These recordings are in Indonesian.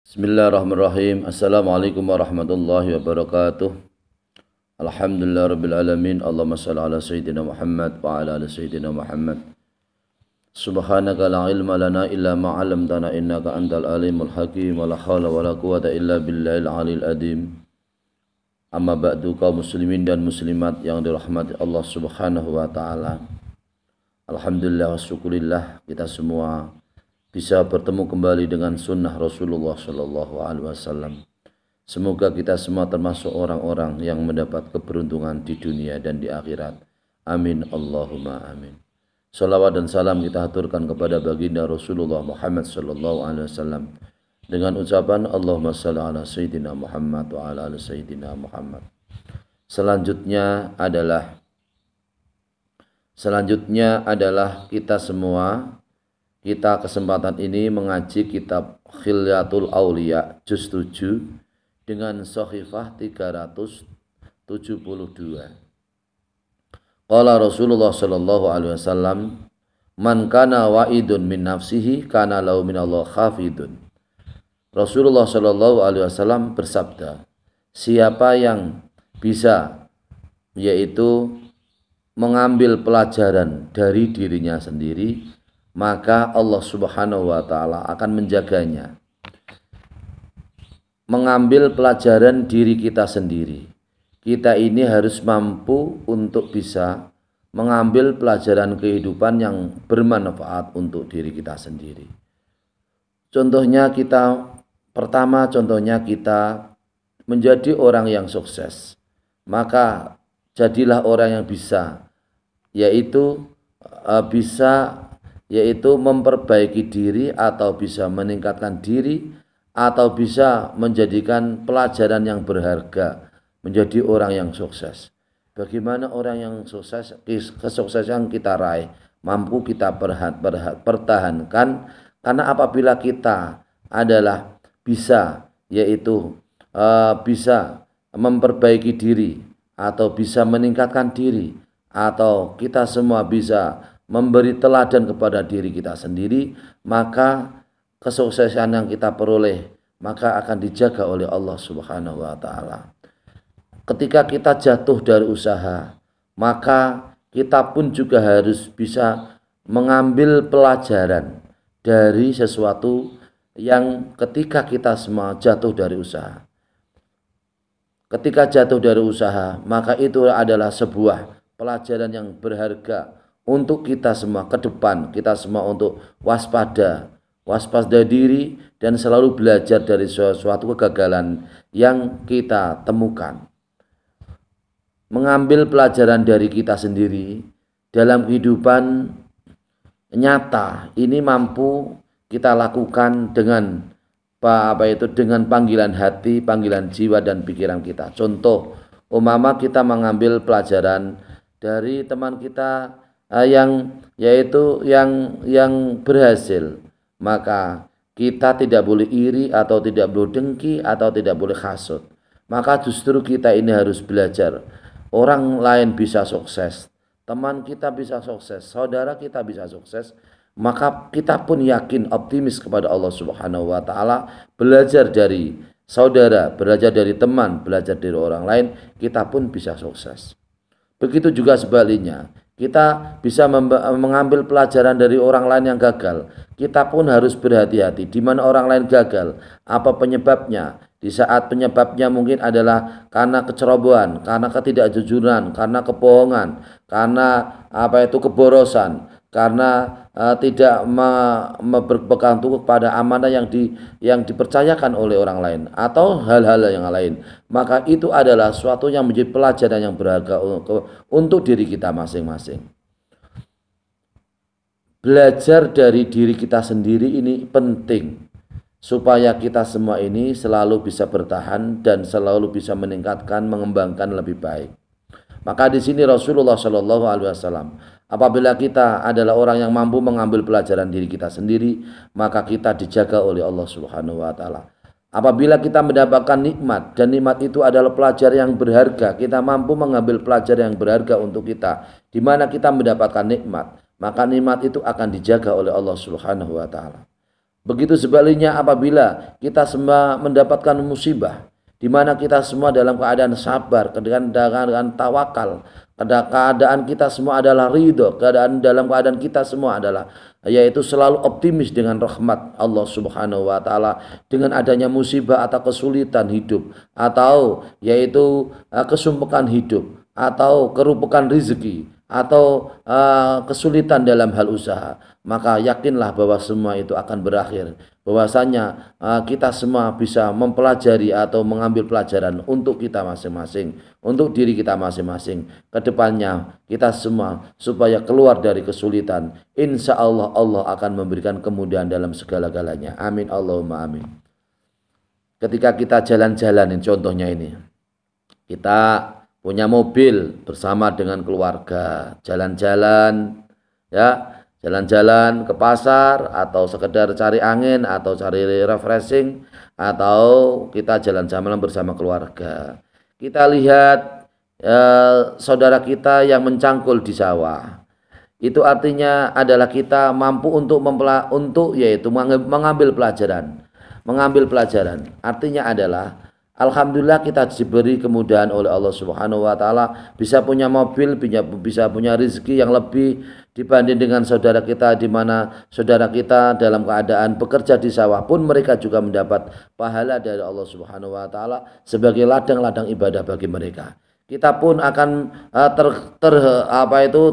Bismillahirrahmanirrahim. Assalamualaikum warahmatullahi wabarakatuh. Alhamdulillah rabbil alamin. Allahumma shalli ala sayyidina Muhammad wa ala ali sayyidina Muhammad. Subhanaka la ilma lana illa ma 'allamtana innaka antal alimul hakim wa la haula wa la quwwata illa billahil aliyil azim. Amma ba'du, kaum muslimin dan muslimat yang dirahmati Allah Subhanahu wa taala. Alhamdulillah wa syukurillah kita semua bisa bertemu kembali dengan sunnah Rasulullah Sallallahu Alaihi Wasallam. Semoga kita semua termasuk orang-orang yang mendapat keberuntungan di dunia dan di akhirat. Amin Allahumma amin. Salawat dan salam kita haturkan kepada baginda Rasulullah Muhammad Sallallahu Alaihi Wasallam dengan ucapan Allahumma salli ala Sayyidina Muhammad wa ala ali Sayyidina Muhammad. Selanjutnya adalah kita semua. Kita kesempatan ini mengaji kitab Khilyatul Auliya juz 7 dengan Shahifah 372. Qala Rasulullah sallallahu alaihi wasallam, "Man kana wa'idun min nafsihi kana lahu minallah khafidun." Rasulullah sallallahu alaihi wasallam bersabda, siapa yang bisa yaitu mengambil pelajaran dari dirinya sendiri, maka Allah Subhanahu wa taala akan menjaganya. Mengambil pelajaran diri kita sendiri. Kita ini harus mampu untuk bisa mengambil pelajaran kehidupan yang bermanfaat untuk diri kita sendiri. Contohnya kita menjadi orang yang sukses. Maka jadilah orang yang bisa, yaitu memperbaiki diri atau bisa meningkatkan diri atau bisa menjadikan pelajaran yang berharga, menjadi orang yang sukses. Bagaimana orang yang sukses, kesuksesan kita raih, mampu kita pertahankan, karena apabila kita adalah bisa, bisa memperbaiki diri atau bisa meningkatkan diri, atau kita semua bisa memberi teladan kepada diri kita sendiri, maka kesuksesan yang kita peroleh maka akan dijaga oleh Allah Subhanahu wa taala. Ketika kita jatuh dari usaha, maka kita pun juga harus bisa mengambil pelajaran dari sesuatu yang ketika kita semua jatuh dari usaha. Ketika jatuh dari usaha, maka itu adalah sebuah pelajaran yang berharga untuk kita semua ke depan, kita semua untuk waspada diri dan selalu belajar dari suatu kegagalan yang kita temukan. Mengambil pelajaran dari kita sendiri dalam kehidupan nyata ini mampu kita lakukan dengan dengan panggilan hati, panggilan jiwa dan pikiran kita. Contoh, umpama kita mengambil pelajaran dari teman kita yang berhasil, maka kita tidak boleh iri atau tidak boleh dengki atau tidak boleh hasut. Maka justru kita ini harus belajar. Orang lain bisa sukses, teman kita bisa sukses, saudara kita bisa sukses, maka kita pun yakin, optimis kepada Allah Subhanahu wa taala, belajar dari saudara, belajar dari teman, belajar dari orang lain, kita pun bisa sukses. Begitu juga sebaliknya, kita bisa mengambil pelajaran dari orang lain yang gagal. Kita pun harus berhati-hati di mana orang lain gagal, apa penyebabnya. Di saat penyebabnya mungkin adalah karena kecerobohan, karena ketidakjujuran, karena kebohongan, karena keborosan, karena tidak berpegang teguh pada amanah yang dipercayakan oleh orang lain atau hal-hal yang lain, maka itu adalah suatu yang menjadi pelajaran yang berharga untuk diri kita masing-masing. Belajar dari diri kita sendiri ini penting supaya kita semua ini selalu bisa bertahan dan selalu bisa meningkatkan, mengembangkan lebih baik. Maka di sini Rasulullah Shallallahu Alaihi Wasallam, apabila kita adalah orang yang mampu mengambil pelajaran diri kita sendiri, maka kita dijaga oleh Allah Subhanahu wa taala. Apabila kita mendapatkan nikmat dan nikmat itu adalah pelajaran yang berharga, kita mampu mengambil pelajaran yang berharga untuk kita, di mana kita mendapatkan nikmat, maka nikmat itu akan dijaga oleh Allah Subhanahu wa taala. Begitu sebaliknya apabila kita semua mendapatkan musibah, di mana kita semua dalam keadaan sabar, dengan tawakal, keadaan kita semua adalah ridho, dalam keadaan kita semua adalah yaitu selalu optimis dengan rahmat Allah Subhanahu wa taala, dengan adanya musibah atau kesulitan hidup, atau yaitu kesumpekan hidup, atau kerupukan rezeki, atau kesulitan dalam hal usaha, maka yakinlah bahwa semua itu akan berakhir, bahwasanya kita semua bisa mempelajari atau mengambil pelajaran untuk kita masing-masing, untuk diri kita masing-masing ke depannya, kita semua supaya keluar dari kesulitan. Insya Allah Allah akan memberikan kemudahan dalam segala-galanya. Amin Allahumma amin. Ketika kita jalan-jalan, contohnya ini, kita punya mobil bersama dengan keluarga, jalan-jalan, ya, jalan-jalan ke pasar, atau sekedar cari angin, atau cari refreshing, atau kita jalan-jalan bersama keluarga. Kita lihat saudara kita yang mencangkul di sawah. Itu artinya adalah kita mampu untuk yaitu mengambil pelajaran. Mengambil pelajaran artinya adalah alhamdulillah kita diberi kemudahan oleh Allah Subhanahu wa taala, bisa punya mobil, bisa punya rezeki yang lebih dibanding dengan saudara kita, di mana saudara kita dalam keadaan bekerja di sawah pun mereka juga mendapat pahala dari Allah Subhanahu wa taala sebagai ladang-ladang ibadah bagi mereka. Kita pun akan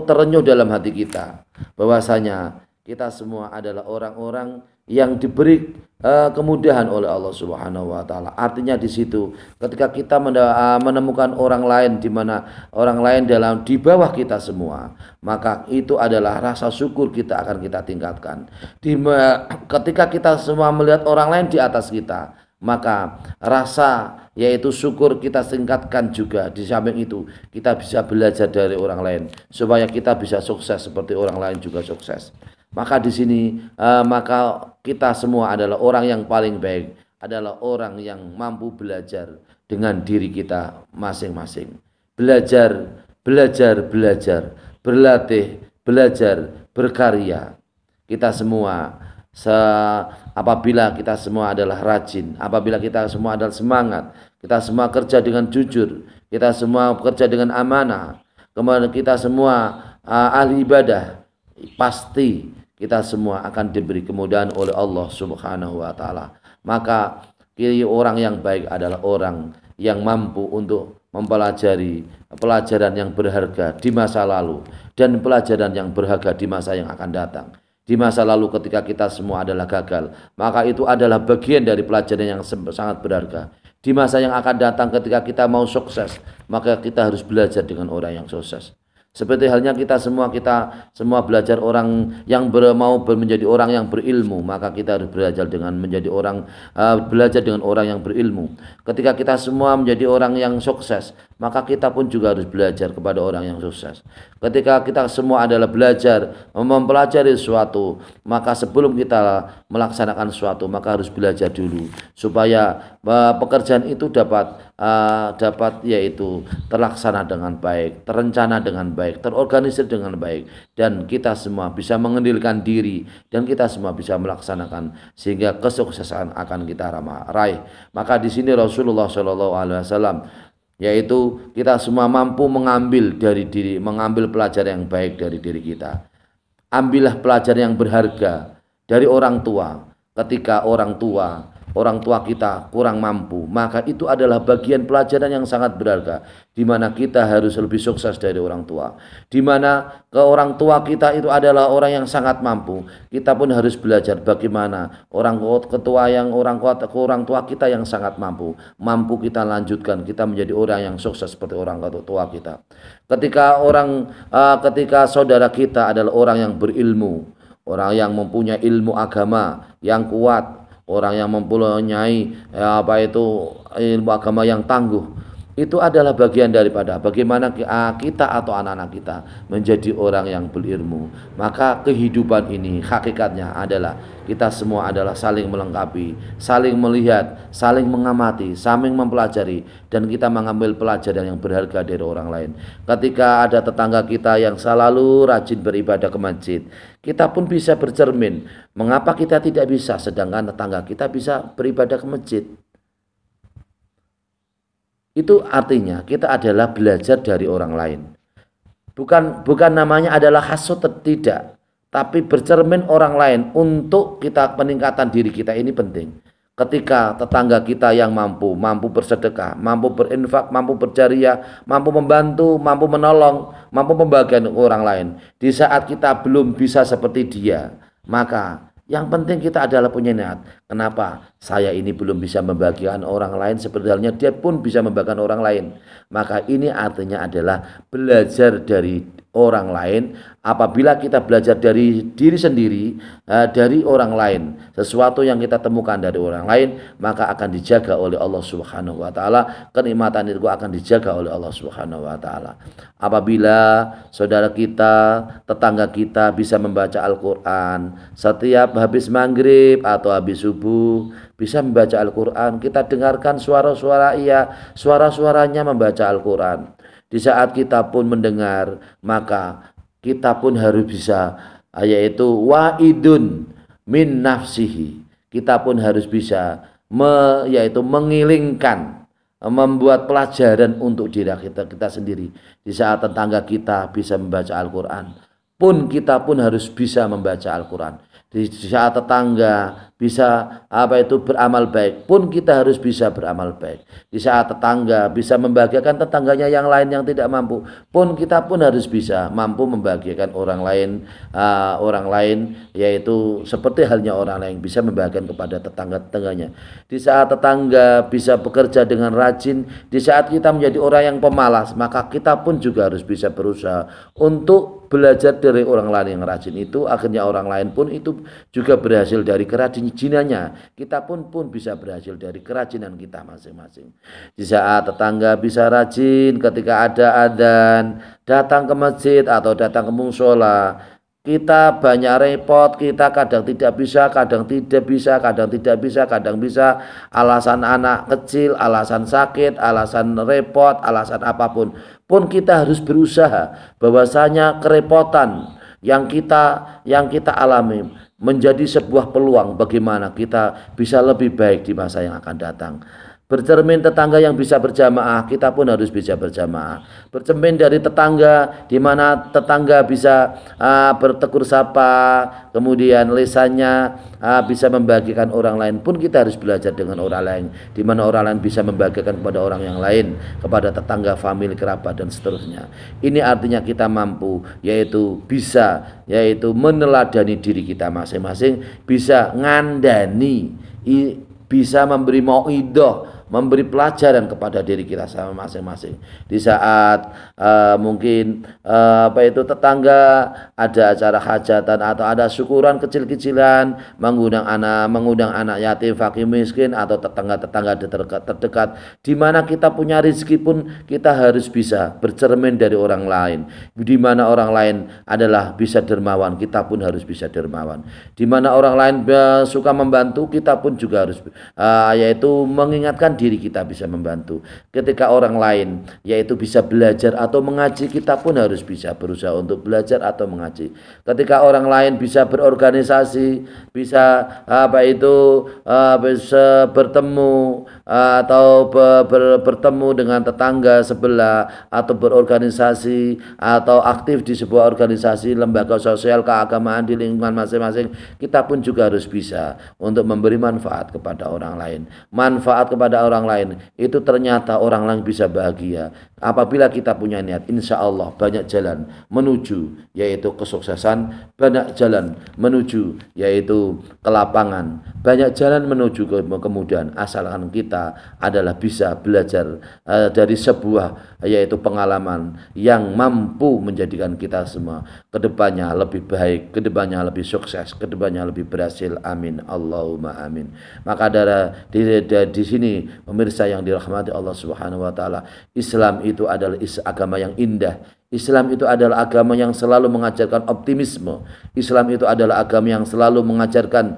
terenyuh dalam hati kita bahwasanya kita semua adalah orang-orang yang diberi kemudahan oleh Allah Subhanahu wa taala. Artinya di situ ketika kita menemukan orang lain, di mana orang lain di bawah kita semua, maka itu adalah rasa syukur kita akan kita tingkatkan. Ketika kita semua melihat orang lain di atas kita, maka rasa yaitu syukur kita tingkatkan juga. Di samping itu kita bisa belajar dari orang lain supaya kita bisa sukses seperti orang lain juga sukses. Maka di sini maka kita semua adalah orang yang paling baik, adalah orang yang mampu belajar dengan diri kita masing-masing. Belajar, berlatih, belajar, berkarya. Kita semua apabila kita semua adalah rajin, apabila kita semua adalah semangat, kita semua kerja dengan jujur, kita semua bekerja dengan amanah, kemudian kita semua ahli ibadah, pasti kita semua akan diberi kemudahan oleh Allah Subhanahu wa taala. Maka orang yang baik adalah orang yang mampu untuk mempelajari pelajaran yang berharga di masa lalu dan pelajaran yang berharga di masa yang akan datang. Di masa lalu ketika kita semua adalah gagal, maka itu adalah bagian dari pelajaran yang sangat berharga. Di masa yang akan datang ketika kita mau sukses, maka kita harus belajar dengan orang yang sukses. Seperti halnya kita semua belajar orang yang mau menjadi orang yang berilmu, maka kita harus belajar dengan orang yang berilmu. Ketika kita semua menjadi orang yang sukses, maka kita pun juga harus belajar kepada orang yang sukses. Ketika kita semua adalah belajar mempelajari sesuatu, maka sebelum kita melaksanakan sesuatu, maka harus belajar dulu supaya pekerjaan itu dapat yaitu terlaksana dengan baik, terencana dengan baik, terorganisir dengan baik, dan kita semua bisa mengendalikan diri, dan kita semua bisa melaksanakan sehingga kesuksesan akan kita raih. Maka di sini Rasulullah SAW yaitu kita semua mampu mengambil pelajaran yang baik dari diri kita. Ambillah pelajaran yang berharga dari orang tua. Ketika orang tua kita kurang mampu, maka itu adalah bagian pelajaran yang sangat berharga, di mana kita harus lebih sukses dari orang tua. Di mana ke orang tua kita itu adalah orang yang sangat mampu, kita pun harus belajar bagaimana orang tua kita yang sangat mampu kita lanjutkan, kita menjadi orang yang sukses seperti orang tua kita. Ketika saudara kita adalah orang yang berilmu, orang yang mempunyai ilmu agama yang kuat, orang yang mempunyai ilmu agama yang tangguh, itu adalah bagian daripada bagaimana kita atau anak-anak kita menjadi orang yang berilmu. Maka kehidupan ini hakikatnya adalah kita semua adalah saling melengkapi, saling melihat, saling mengamati, saling mempelajari, dan kita mengambil pelajaran yang berharga dari orang lain. Ketika ada tetangga kita yang selalu rajin beribadah ke masjid, kita pun bisa bercermin, mengapa kita tidak bisa sedangkan tetangga kita bisa beribadah ke masjid. Itu artinya kita adalah belajar dari orang lain. Bukan namanya adalah hasud, tidak, tapi bercermin orang lain untuk kita peningkatan diri kita ini penting. Ketika tetangga kita yang mampu bersedekah, mampu berinfak, mampu berjariah, mampu membantu, mampu menolong, mampu membagikan orang lain, di saat kita belum bisa seperti dia, maka yang penting kita adalah punya niat. Kenapa? Saya ini belum bisa membagikan orang lain, sebenarnya dia pun bisa membagikan orang lain. Maka ini artinya adalah belajar dari orang lain. Apabila kita belajar dari diri sendiri, dari orang lain, sesuatu yang kita temukan dari orang lain, maka akan dijaga oleh Allah Subhanahu wa taala. Kenikmatan itu akan dijaga oleh Allah Subhanahu wa taala. Apabila saudara kita, tetangga kita bisa membaca Al-Qur'an setiap habis maghrib atau habis subuh, bisa membaca Al-Quran, kita dengarkan suara-suaranya membaca Al-Quran. Di saat kita pun mendengar, maka kita pun harus bisa, yaitu wa'idun min nafsihi. Kita pun harus bisa yaitu mengilingkan, membuat pelajaran untuk diri kita sendiri. Di saat tetangga kita bisa membaca Al-Quran, pun kita pun harus bisa membaca Al-Quran. Di saat tetangga bisa beramal baik, pun kita harus bisa beramal baik. Di saat tetangga bisa membahagiakan tetangganya yang lain yang tidak mampu, pun kita pun harus bisa mampu membahagiakan orang lain, yaitu seperti halnya orang lain bisa membahagiakan kepada tetangga-tetangganya. Di saat tetangga bisa bekerja dengan rajin, di saat kita menjadi orang yang pemalas, maka kita pun juga harus bisa berusaha untuk belajar dari orang lain yang rajin itu, akhirnya orang lain pun itu juga berhasil dari kerajinannya. Kita pun bisa berhasil dari kerajinan kita masing-masing. Di saat tetangga bisa rajin ketika ada adzan, datang ke masjid atau datang ke musola, kita banyak repot, kita kadang tidak bisa, kadang tidak bisa, kadang bisa, alasan anak kecil, alasan sakit, alasan repot, alasan apapun. Pun kita harus berusaha, bahwasanya kerepotan yang kita alami menjadi sebuah peluang bagaimana kita bisa lebih baik di masa yang akan datang. Bercermin tetangga yang bisa berjamaah, kita pun harus bisa berjamaah. Bercermin dari tetangga, di mana tetangga bisa bertegur sapa, kemudian lisannya bisa membagikan orang lain, pun kita harus belajar dengan orang lain, di mana orang lain bisa membagikan kepada orang yang lain, kepada tetangga, famili, kerabat, dan seterusnya. Ini artinya kita mampu, yaitu bisa, yaitu meneladani diri kita masing-masing, bisa ngandani, bisa memberi mauidhah, memberi pelajaran kepada diri kita sama masing-masing. Di saat mungkin tetangga ada acara hajatan atau ada syukuran kecil-kecilan, mengundang anak yatim, fakir, miskin, atau tetangga-tetangga terdekat, di mana kita punya rezeki pun kita harus bisa bercermin dari orang lain. Di mana orang lain adalah bisa dermawan, kita pun harus bisa dermawan. Di mana orang lain suka membantu, kita pun juga harus yaitu mengingatkan diri kita bisa membantu. Ketika orang lain yaitu bisa belajar atau mengaji, kita pun harus bisa berusaha untuk belajar atau mengaji. Ketika orang lain bisa berorganisasi, bisa bisa bertemu atau bertemu dengan tetangga sebelah, atau berorganisasi atau aktif di sebuah organisasi, lembaga sosial, keagamaan di lingkungan masing-masing, kita pun juga harus bisa untuk memberi manfaat kepada orang lain. Manfaat kepada orang lain itu ternyata orang lain bisa bahagia apabila kita punya niat. Insya Allah banyak jalan menuju yaitu kesuksesan, banyak jalan menuju yaitu kelapangan, banyak jalan menuju kemudian, asalkan kita adalah bisa belajar dari sebuah yaitu pengalaman yang mampu menjadikan kita semua kedepannya lebih baik, kedepannya lebih sukses, kedepannya lebih berhasil. Amin, Allahumma amin. Maka di sini pemirsa yang dirahmati Allah Subhanahu wa taala, Islam itu adalah agama yang indah. Islam itu adalah agama yang selalu mengajarkan optimisme. Islam itu adalah agama yang selalu mengajarkan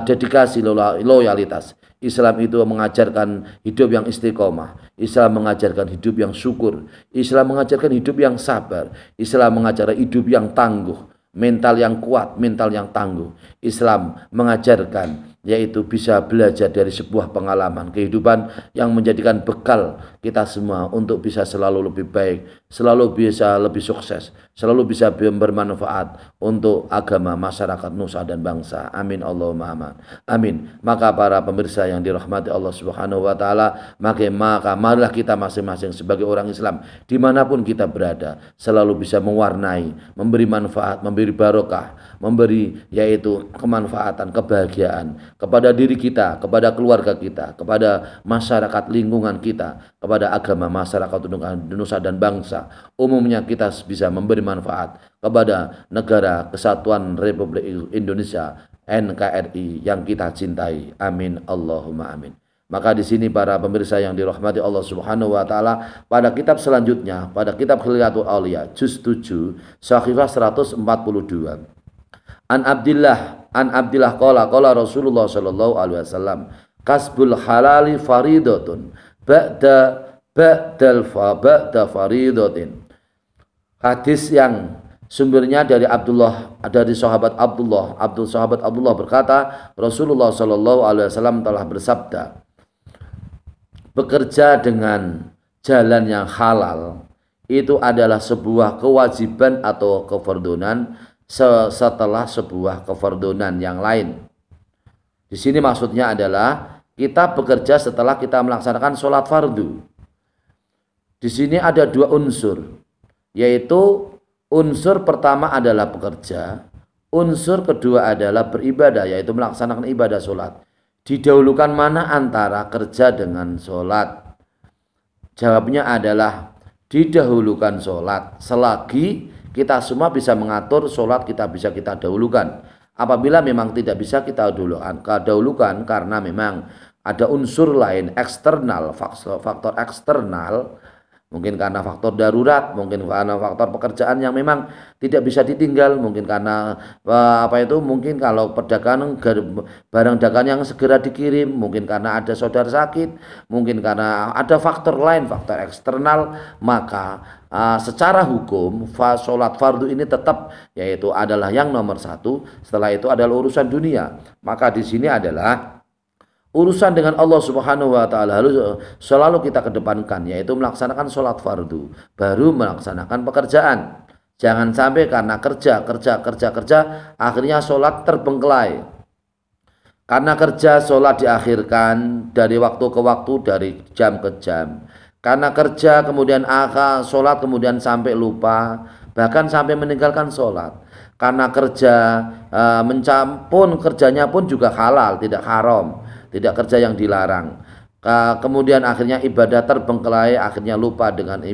dedikasi, loyalitas. Islam itu mengajarkan hidup yang istiqomah. Islam mengajarkan hidup yang syukur. Islam mengajarkan hidup yang sabar. Islam mengajarkan hidup yang tangguh, mental yang kuat, mental yang tangguh. Islam mengajarkan yaitu bisa belajar dari sebuah pengalaman kehidupan yang menjadikan bekal kita semua untuk bisa selalu lebih baik, selalu bisa lebih sukses, selalu bisa bermanfaat untuk agama, masyarakat, nusa dan bangsa. Amin Allahumma amin. Maka para pemirsa yang dirahmati Allah Subhanahu wa taala, maka marilah kita masing-masing sebagai orang Islam dimanapun kita berada selalu bisa mewarnai, memberi manfaat, memberi barokah, memberi yaitu kemanfaatan, kebahagiaan kepada diri kita, kepada keluarga kita, kepada masyarakat lingkungan kita, kepada agama, masyarakat, nusa dan bangsa. Umumnya kita bisa memberi manfaat kepada negara kesatuan Republik Indonesia NKRI yang kita cintai. Amin Allahumma amin. Maka di sini para pemirsa yang dirahmati Allah Subhanahu wa taala, pada kitab selanjutnya, pada kitab Khilyatul Auliya juz 7 sahifah 142. An Abdillah qala Rasulullah sallallahu alaihi wasallam, kasbul halali faridatun ba'da faridatin. Hadis yang sumbernya dari sahabat Abdullah berkata, Rasulullah sallallahu alaihi wasallam telah bersabda, bekerja dengan jalan yang halal itu adalah sebuah kewajiban atau kefardunan setelah sebuah kefardunan yang lain. Di sini maksudnya adalah kita bekerja setelah kita melaksanakan sholat fardu. Di sini ada dua unsur, yaitu unsur pertama adalah bekerja, unsur kedua adalah beribadah, yaitu melaksanakan ibadah sholat. Didahulukan mana antara kerja dengan sholat? Jawabnya adalah didahulukan sholat selagi kita semua bisa mengatur sholat, kita dahulukan. Apabila memang tidak bisa kita dahulukan karena memang ada unsur lain eksternal, faktor eksternal, mungkin karena faktor darurat, mungkin karena faktor pekerjaan yang memang tidak bisa ditinggal, mungkin karena mungkin kalau perdagangan barang dagangan yang segera dikirim, mungkin karena ada saudara sakit, mungkin karena ada faktor lain, faktor eksternal, maka secara hukum sholat fardu ini tetap yaitu adalah yang nomor satu. Setelah itu adalah urusan dunia. Maka di sini adalah urusan dengan Allah Subhanahu wa taala harus selalu kita kedepankan, yaitu melaksanakan sholat fardu, baru melaksanakan pekerjaan. Jangan sampai karena kerja akhirnya sholat terbengkelai. Karena kerja sholat diakhirkan dari waktu ke waktu, dari jam ke jam. Karena kerja kemudian sholat kemudian sampai lupa, bahkan sampai meninggalkan sholat. Karena kerja kerjanya pun juga halal, tidak haram, tidak kerja yang dilarang. Kemudian akhirnya ibadah terbengkelai, akhirnya lupa dengan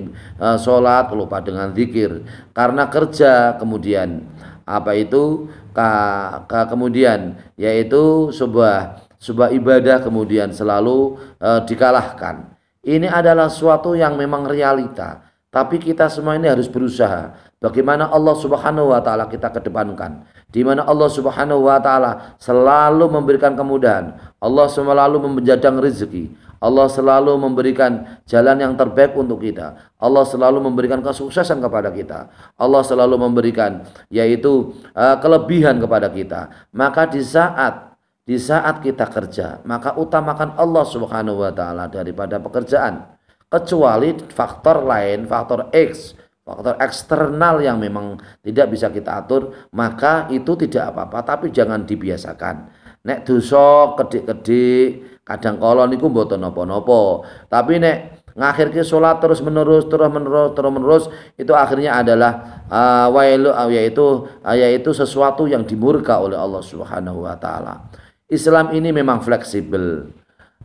sholat, lupa dengan zikir. Karena kerja kemudian kemudian yaitu sebuah ibadah kemudian selalu dikalahkan. Ini adalah suatu yang memang realita. Tapi kita semua ini harus berusaha. Bagaimana Allah Subhanahu wa taala kita kedepankan. Di mana Allah Subhanahu wa taala selalu memberikan kemudahan. Allah selalu menjadang rezeki. Allah selalu memberikan jalan yang terbaik untuk kita. Allah selalu memberikan kesuksesan kepada kita. Allah selalu memberikan yaitu kelebihan kepada kita. Maka di saat kita kerja, maka utamakan Allah Subhanahu wa taala daripada pekerjaan. Kecuali faktor lain, faktor X, faktor eksternal yang memang tidak bisa kita atur, maka itu tidak apa-apa, tapi jangan dibiasakan. Nek dosa kedik-kedik, kadang kala niku mboten napa-napa. Tapi nek ngakhirke salat terus menerus, itu akhirnya adalah yaitu sesuatu yang dimurka oleh Allah Subhanahu wa taala. Islam ini memang fleksibel.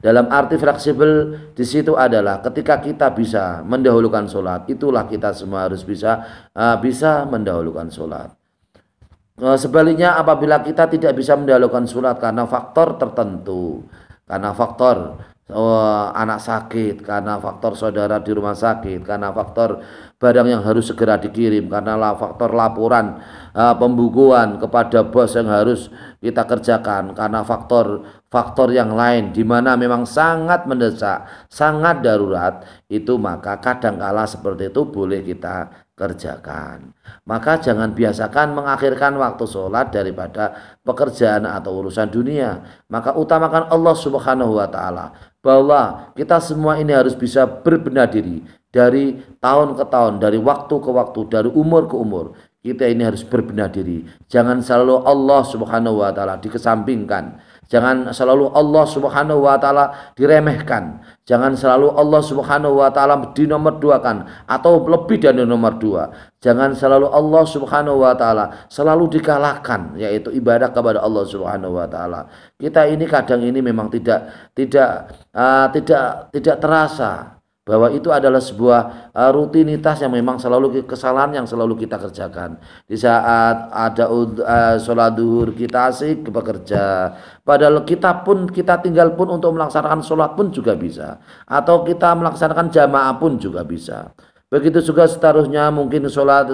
Dalam arti fleksibel di situ adalah ketika kita bisa mendahulukan sholat, itulah kita semua harus bisa mendahulukan sholat. Sebaliknya apabila kita tidak bisa mendahulukan sholat karena faktor tertentu, karena faktor anak sakit, karena faktor saudara di rumah sakit, karena faktor barang yang harus segera dikirim, karena faktor laporan pembukuan kepada bos yang harus kita kerjakan, karena faktor yang lain di mana memang sangat mendesak, sangat darurat, itu maka kadangkala seperti itu boleh kita kerjakan. Maka jangan biasakan mengakhirkan waktu sholat daripada pekerjaan atau urusan dunia. Maka utamakan Allah Subhanahu wa taala, bahwa kita semua ini harus bisa berbenah diri dari tahun ke tahun, dari waktu ke waktu, dari umur ke umur. Kita ini harus berbenah diri. Jangan selalu Allah Subhanahu wa taala dikesampingkan. Jangan selalu Allah Subhanahu wa taala diremehkan. Jangan selalu Allah Subhanahu wa taala dinomorduakan atau lebih dari nomor dua. Jangan selalu Allah Subhanahu wa taala selalu dikalahkan, yaitu ibadah kepada Allah Subhanahu wa taala. Kita ini kadang ini memang tidak terasa bahwa itu adalah sebuah rutinitas yang memang selalu kesalahan yang selalu kita kerjakan. Di saat ada sholat duhur kita asik bekerja, padahal kita tinggal pun untuk melaksanakan sholat pun juga bisa, atau kita melaksanakan jamaah pun juga bisa. Begitu juga seterusnya, mungkin sholat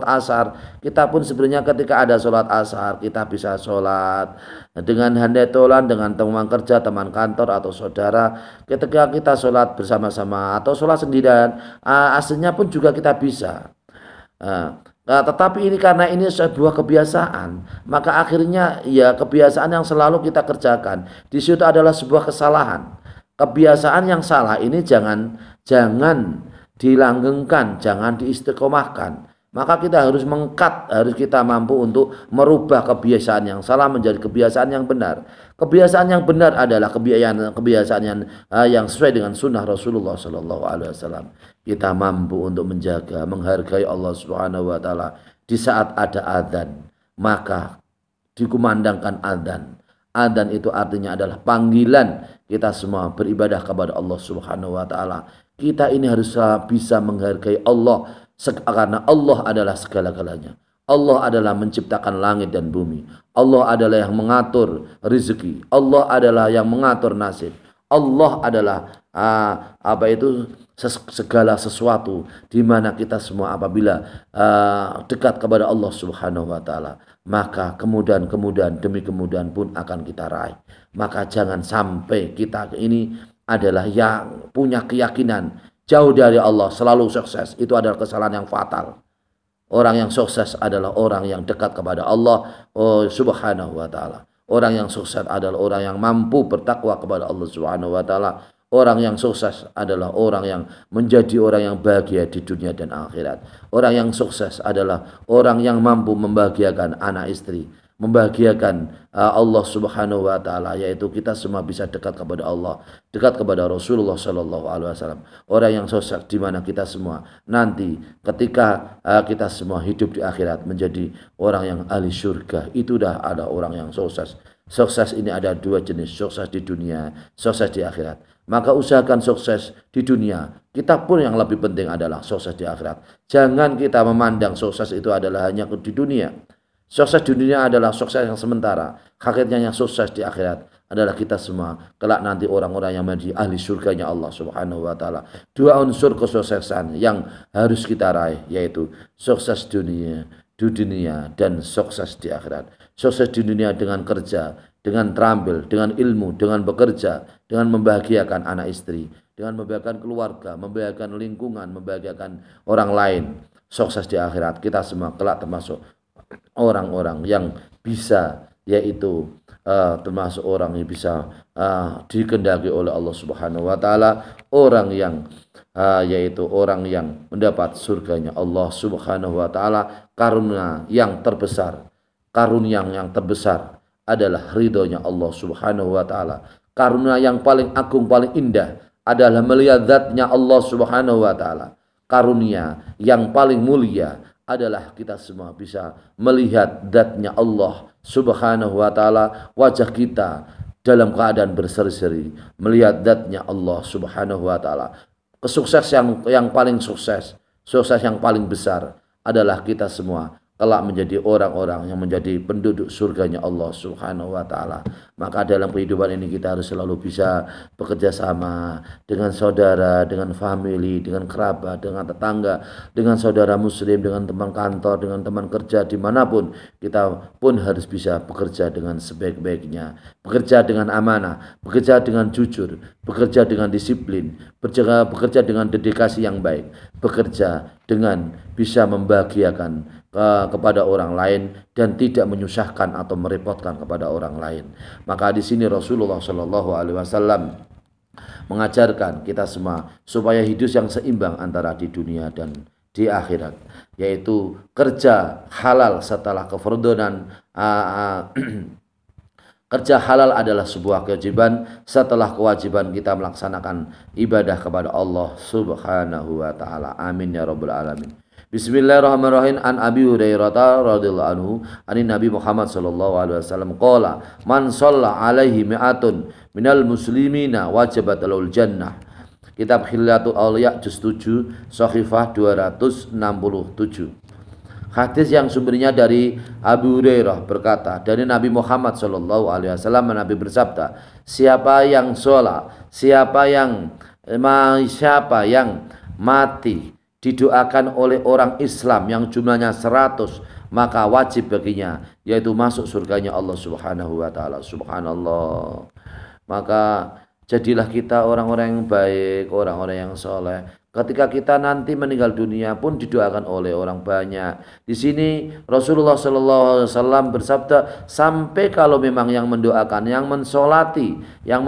asar, kita pun sebenarnya ketika ada sholat asar kita bisa sholat dengan handetolan, dengan teman kerja, teman kantor atau saudara. Ketika kita sholat bersama-sama atau sholat sendirian, aslinya pun juga kita bisa. Tetapi ini karena ini sebuah kebiasaan, maka akhirnya ya kebiasaan yang selalu kita kerjakan di situ adalah sebuah kesalahan. Kebiasaan yang salah ini jangan dilanggengkan, jangan diistiqomahkan. Maka kita harus harus kita mampu untuk merubah kebiasaan yang salah menjadi kebiasaan yang benar. Kebiasaan yang benar adalah kebiasaan yang sesuai dengan sunnah Rasulullah Sallallahu Alaihi Wasallam. Kita mampu untuk menjaga, menghargai Allah Subhanahu Wa Taala di saat ada adzan, maka dikumandangkan adzan. Adzan itu artinya adalah panggilan kita semua beribadah kepada Allah Subhanahu Wa Taala. Kita ini harus bisa menghargai Allah, karena Allah adalah segala-galanya. Allah adalah menciptakan langit dan bumi. Allah adalah yang mengatur rezeki. Allah adalah yang mengatur nasib. Allah adalah segala sesuatu, di mana kita semua apabila dekat kepada Allah Subhanahu wa taala, maka kemudahan demi kemudahan pun akan kita raih. Maka jangan sampai kita ini adalah yang punya keyakinan jauh dari Allah selalu sukses. Itu adalah kesalahan yang fatal. Orang yang sukses adalah orang yang dekat kepada Allah Subhanahu wa taala. Orang yang sukses adalah orang yang mampu bertakwa kepada Allah Subhanahu wa taala. Orang yang sukses adalah orang yang menjadi orang yang bahagia di dunia dan akhirat. Orang yang sukses adalah orang yang mampu membahagiakan anak istri, membahagiakan Allah Subhanahu wa taala, yaitu kita semua bisa dekat kepada Allah, dekat kepada Rasulullah Sallallahu Alaihi Wasallam. Orang yang sukses di mana kita semua nanti ketika kita semua hidup di akhirat menjadi orang yang ahli surga, itu dah ada orang yang sukses. Sukses ini ada dua jenis, sukses di dunia, sukses di akhirat. Maka usahakan sukses di dunia. Kita pun yang lebih penting adalah sukses di akhirat. Jangan kita memandang sukses itu adalah hanya di dunia. Sukses di dunia adalah sukses yang sementara. Hakikatnya yang sukses di akhirat adalah kita semua kelak nanti orang-orang yang menjadi ahli surganya Allah Subhanahu wa taala. Dua unsur kesuksesan yang harus kita raih, yaitu sukses di dunia dan sukses di akhirat. Sukses di dunia dengan kerja, dengan terampil, dengan ilmu, dengan bekerja, dengan membahagiakan anak istri, dengan membahagiakan keluarga, membahagiakan lingkungan, membahagiakan orang lain. Sukses di akhirat kita semua kelak termasuk orang-orang yang bisa, yaitu termasuk orang yang bisa dikehendaki oleh Allah Subhanahu wa taala, orang yang yaitu orang yang mendapat surganya Allah Subhanahu wa taala. Karunia yang terbesar adalah ridhonya Allah Subhanahu wa taala. Karunia yang paling agung, paling indah adalah melihat zatnya Allah Subhanahu wa taala. Karunia yang paling mulia adalah kita semua bisa melihat zatnya Allah Subhanahu wa taala, wajah kita dalam keadaan berseri-seri melihat zatnya Allah Subhanahu wa taala. Kesuksesan yang paling sukses yang paling besar adalah kita semua kelak menjadi orang-orang yang menjadi penduduk surganya Allah Subhanahu wa taala. Maka dalam kehidupan ini kita harus selalu bisa bekerja sama dengan saudara, dengan family, dengan kerabat, dengan tetangga, dengan saudara muslim, dengan teman kantor, dengan teman kerja, dimanapun kita pun harus bisa bekerja dengan sebaik-baiknya, bekerja dengan amanah, bekerja dengan jujur, bekerja dengan disiplin, bekerja dengan dedikasi yang baik, bekerja dengan bisa membahagiakan kepada orang lain dan tidak menyusahkan atau merepotkan kepada orang lain. Maka di sini Rasulullah Shallallahu Alaihi Wasallam mengajarkan kita semua supaya hidup yang seimbang antara di dunia dan di akhirat, yaitu kerja halal setelah kefarduan. Kerja halal adalah sebuah kewajiban setelah kewajiban kita melaksanakan ibadah kepada Allah Subhanahu wa taala. Amin ya rabbal alamin. Bismillahirrahmanirrahim. An Abi Hurairah radhiyallahu anhu anin Nabi Muhammad sallallahu alaihi wasallam qala man shalla alaihi mi'atun minal muslimina wajibat lahul jannah. Kitab Hilyatul Auliya juz 7 Shahifah 267. Hadis yang sumbernya dari Abu Hurairah berkata, dari Nabi Muhammad sallallahu alaihi wasallam, Nabi bersabda, siapa yang sholat, siapa yang mati didoakan oleh orang Islam yang jumlahnya 100, maka wajib baginya yaitu masuk surganya Allah Subhanahu wa taala. Subhanallah. Maka jadilah kita orang-orang yang baik, orang-orang yang soleh. Ketika kita nanti meninggal dunia pun didoakan oleh orang banyak. Di sini Rasulullah Sallallahu Alaihi Wasallam bersabda, sampai kalau memang yang mendoakan, yang mensolati, yang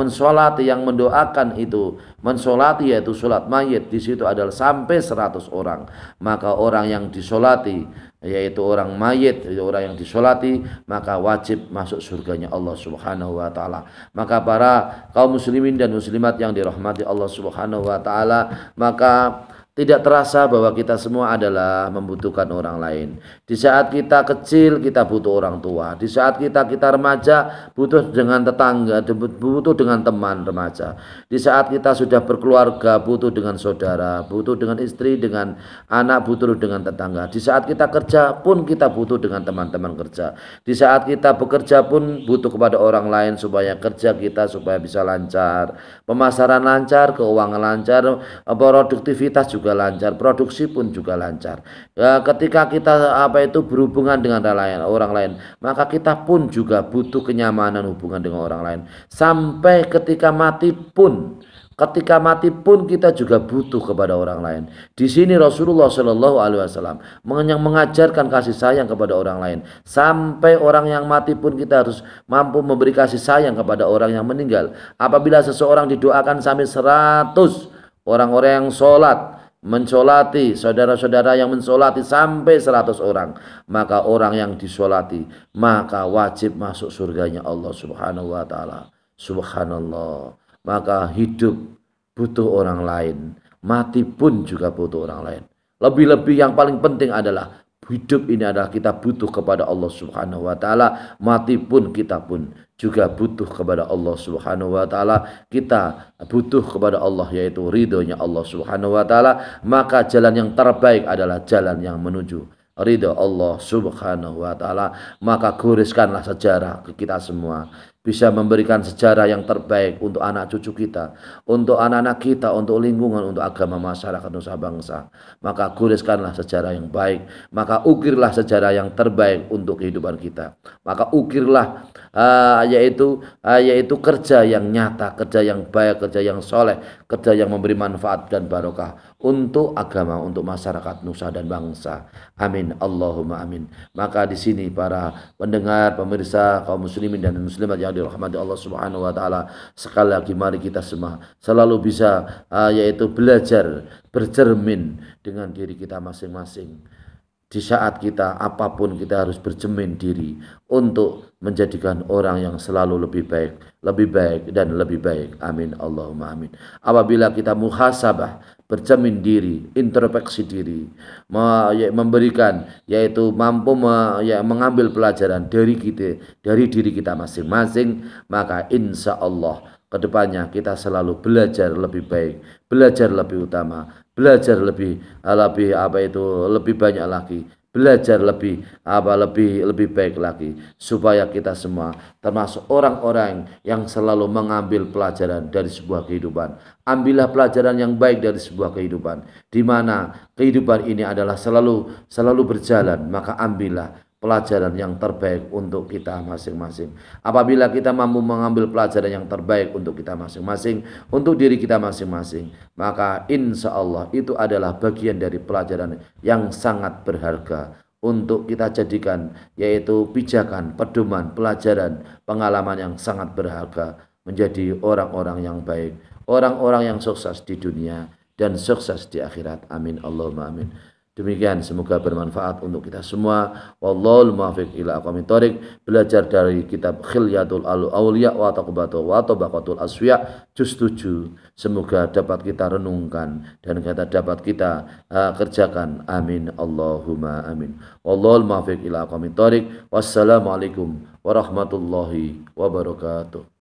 mendoakan itu mensolati yaitu sholat mayit, di situ adalah sampai 100 orang. Maka orang yang disolati yaitu orang mayit, yaitu orang yang disolati, maka wajib masuk surganya Allah Subhanahu wa taala. Maka para kaum muslimin dan muslimat yang dirahmati Allah Subhanahu wa taala, maka tidak terasa bahwa kita semua adalah membutuhkan orang lain. Di saat kita kecil kita butuh orang tua. Di saat kita remaja butuh dengan tetangga, butuh dengan teman remaja. Di saat kita sudah berkeluarga butuh dengan saudara, butuh dengan istri, dengan anak, butuh dengan tetangga. Di saat kita kerja pun kita butuh dengan teman-teman kerja. Di saat kita bekerja pun butuh kepada orang lain supaya kerja kita supaya bisa lancar, pemasaran lancar, keuangan lancar, produktivitas juga lancar, produksi pun juga lancar. Ketika kita berhubungan dengan orang lain, maka kita pun juga butuh kenyamanan hubungan dengan orang lain. Sampai ketika mati pun kita juga butuh kepada orang lain. Di sini Rasulullah Shallallahu Alaihi Wasallam mengajarkan kasih sayang kepada orang lain. Sampai orang yang mati pun kita harus mampu memberi kasih sayang kepada orang yang meninggal. Apabila seseorang didoakan sampai 100 orang-orang yang mensolati, saudara-saudara yang mensolati sampai 100 orang, maka orang yang disolati maka wajib masuk surganya Allah Subhanahu wa taala. Subhanallah. Maka hidup butuh orang lain, mati pun juga butuh orang lain. Lebih-lebih yang paling penting adalah hidup ini adalah kita butuh kepada Allah Subhanahu wa taala, mati pun kita pun juga butuh kepada Allah Subhanahu wa taala. Kita butuh kepada Allah yaitu ridhonya Allah Subhanahu wa taala. Maka jalan yang terbaik adalah jalan yang menuju ridho Allah Subhanahu wa taala. Maka goreskanlah sejarah ke kita semua, bisa memberikan sejarah yang terbaik untuk anak cucu kita, untuk anak-anak kita, untuk lingkungan, untuk agama masyarakat nusa bangsa. Maka goreskanlah sejarah yang baik, maka ukirlah sejarah yang terbaik untuk kehidupan kita. Maka ukirlah yaitu kerja yang nyata, kerja yang baik, kerja yang soleh, kerja yang memberi manfaat dan barokah untuk agama, untuk masyarakat nusa dan bangsa. Amin, Allahumma amin. Maka di sini para pendengar, pemirsa, kaum muslimin dan muslimat yang dirahmati Allah Subhanahu wa taala, sekali lagi mari kita semua selalu bisa yaitu belajar bercermin dengan diri kita masing-masing. Di saat kita apapun kita harus bercermin diri untuk menjadikan orang yang selalu lebih baik dan lebih baik. Amin, Allahumma amin. Apabila kita muhasabah, bercermin diri, introspeksi diri, memberikan yaitu mampu mengambil pelajaran dari diri kita masing-masing, maka insya Allah kedepannya kita selalu belajar lebih baik, belajar lebih utama, belajar lebih banyak lagi, belajar lebih baik lagi, supaya kita semua termasuk orang-orang yang selalu mengambil pelajaran dari sebuah kehidupan. Ambillah pelajaran yang baik dari sebuah kehidupan, di mana kehidupan ini adalah selalu berjalan. Maka ambillah pelajaran yang terbaik untuk kita masing-masing. Apabila kita mampu mengambil pelajaran yang terbaik untuk kita masing-masing, untuk diri kita masing-masing, maka insya Allah itu adalah bagian dari pelajaran yang sangat berharga untuk kita jadikan, yaitu pijakan, pedoman, pelajaran, pengalaman yang sangat berharga menjadi orang-orang yang baik, orang-orang yang sukses di dunia dan sukses di akhirat. Amin Allahumma amin. Demikian, semoga bermanfaat untuk kita semua. Wallahul muwaffiq ila aqwamit thoriq. Belajar dari kitab Khilyatul Auliya wa Tabaqatul Asfiya juz 7. Semoga dapat kita renungkan dan dapat kita kerjakan. Amin Allahumma amin. Wallahul muwaffiq ila aqwamit thoriq. Wassalamualaikum warahmatullahi wabarakatuh.